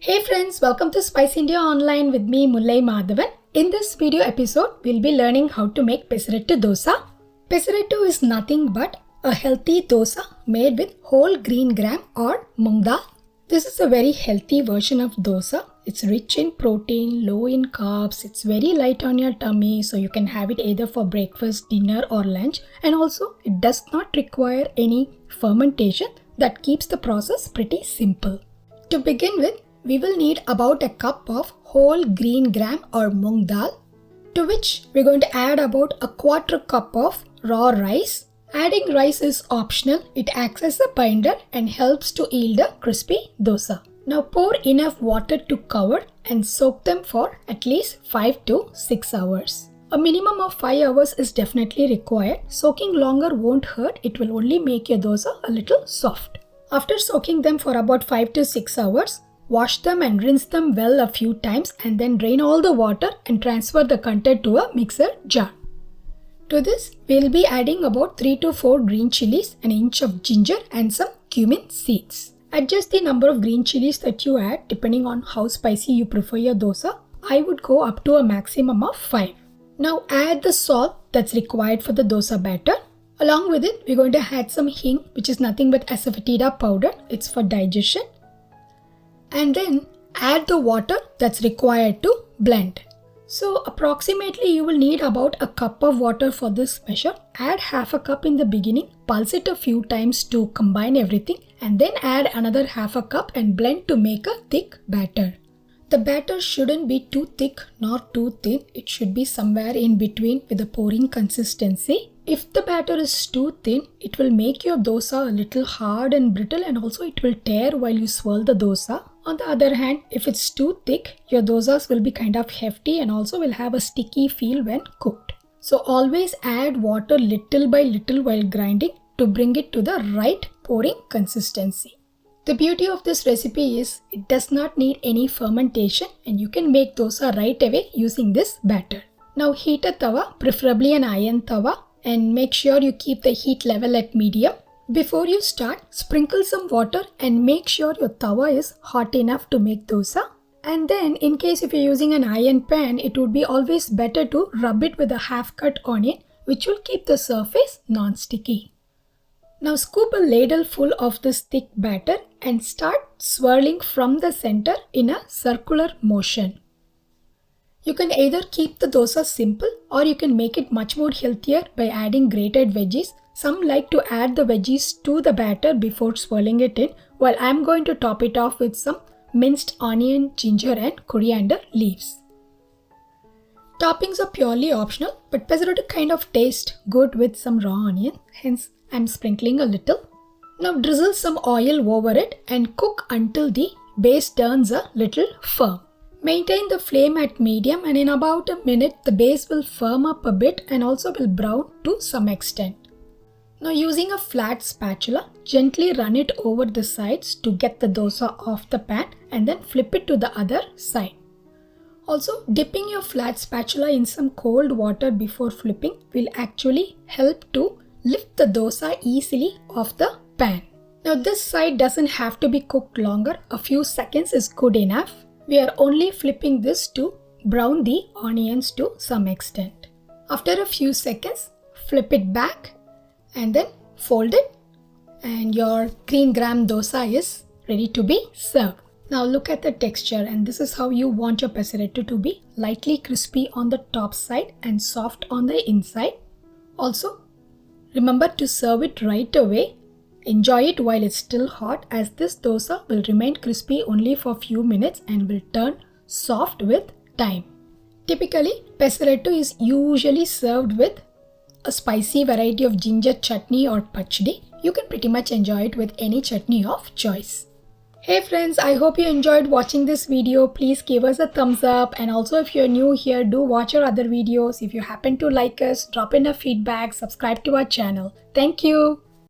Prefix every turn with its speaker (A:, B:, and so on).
A: Hey friends, welcome to Spiceindiaonline with me Mullai Madhavan. In this video episode, we'll be learning how to make pesarattu dosa. Pesarattu is nothing but a healthy dosa made with whole green gram or moong dal. This is a very healthy version of dosa. It's rich in protein, low in carbs, it's very light on your tummy, so you can have it either for breakfast, dinner or lunch. And also, it does not require any fermentation. That keeps the process pretty simple. To begin with, we will need about a cup of whole green gram or moong dal, to which we're going to add about a quarter cup of raw rice. Adding rice is optional. It acts as a binder and helps to yield a crispy dosa. Now pour enough water to cover and soak them for at least 5 to 6 hours. A minimum of 5 hours is definitely required. Soaking longer won't hurt. It will only make your dosa a little soft. After soaking them for about 5 to 6 hours, wash them and rinse them well a few times and then drain all the water and transfer the content to a mixer jar. To this, we'll be adding about 3 to 4 green chilies, an inch of ginger and some cumin seeds. Adjust the number of green chilies that you add depending on how spicy you prefer your dosa. I would go up to a maximum of 5. Now add the salt that's required for the dosa batter. Along with it, we're going to add some hing, which is nothing but asafoetida powder. It's for digestion. And then add the water that's required to blend. So approximately you will need about a cup of water for this measure. Add half a cup in the beginning, pulse it a few times to combine everything, and then add another half a cup and blend to make a thick batter. The batter shouldn't be too thick nor too thin. It should be somewhere in between with a pouring consistency. If the batter is too thin, it will make your dosa a little hard and brittle, and also it will tear while you swirl the dosa. On the other hand, if it's too thick, your dosas will be kind of hefty and also will have a sticky feel when cooked. So always add water little by little while grinding to bring it to the right pouring consistency. The beauty of this recipe is it does not need any fermentation and you can make dosa right away using this batter. Now heat a tawa, preferably an iron tawa, and make sure you keep the heat level at medium. Before you start, sprinkle some water and make sure your tawa is hot enough to make dosa. And then in case if you're using an iron pan, it would be always better to rub it with a half-cut onion, which will keep the surface non-sticky. Now scoop a ladle full of this thick batter and start swirling from the center in a circular motion. You can either keep the dosa simple or you can make it much more healthier by adding grated veggies. Some like to add the veggies to the batter before swirling it in, while I'm going to top it off with some minced onion, ginger and coriander leaves. Toppings are purely optional, but pesarattu kind of taste good with some raw onion, hence I'm sprinkling a little. Now drizzle some oil over it and cook until the base turns a little firm. Maintain the flame at medium and in about a minute the base will firm up a bit and also will brown to some extent. Now using a flat spatula, gently run it over the sides to get the dosa off the pan and then flip it to the other side. Also, dipping your flat spatula in some cold water before flipping will actually help to lift the dosa easily off the pan. Now this side doesn't have to be cooked longer. A few seconds is good enough. We are only flipping this to brown the onions to some extent. After a few seconds, flip it back and then fold it, and your green gram dosa is ready to be served. Now look at the texture, and this is how you want your pesarettu to be: lightly crispy on the top side and soft on the inside. Also, remember to serve it right away. Enjoy it while it's still hot, as this dosa will remain crispy only for a few minutes and will turn soft with time. Typically, pesarettu is usually served with a spicy variety of ginger chutney or pachdi. You can pretty much enjoy it with any chutney of choice. Hey friends, I hope you enjoyed watching this video. Please give us a thumbs up, and also if you're new here, do watch our other videos. If you happen to like us, drop in a feedback, subscribe to our channel. Thank you.